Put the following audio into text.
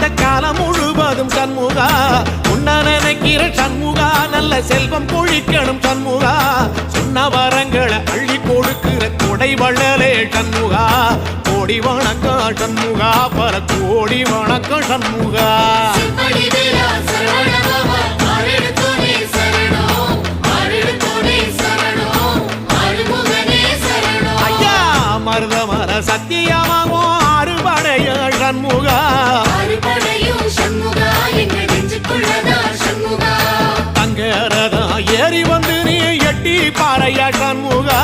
வாழ்ந்த காலம் முழுவதும் சண்முகா உன்ன நினைக்கிற சண்முகா நல்ல செல்வம் பொழிக்கணும் சண்முகா சொன்ன வரங்களை அள்ளி கொடுக்கிற கொடை வள்ளலே சண்முகா கோடி வணக்கம் சண்முகா பல கோடி வணக்கம் சண்முகா ஐயா மருதமர சத்தியமாகோ அறுபடைய சண்முகா தங்கரதா ஏறி வந்து நீ எட்டி பாறையா சண்முகா